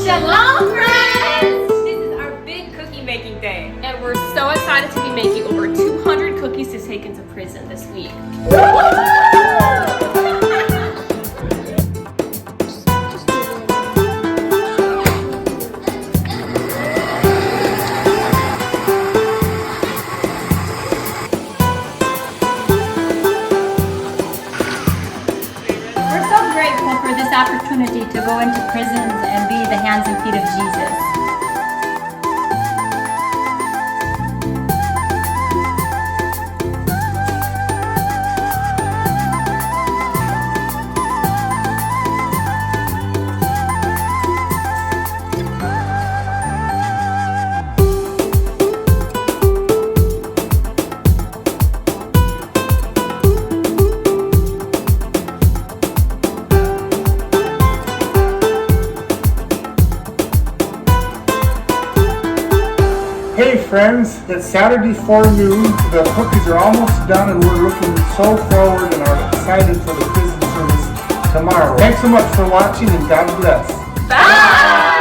Shalom, friends! This is our big cookie making day. And we're so excited to be making over 200 cookies to take into prison this week. We're so grateful for this opportunity to go into prisons and be the hands and feet of Jesus. Hey friends, it's Saturday forenoon. The cookies are almost done and we're looking so forward and are excited for the prison service tomorrow. Thanks so much for watching and God bless. Bye!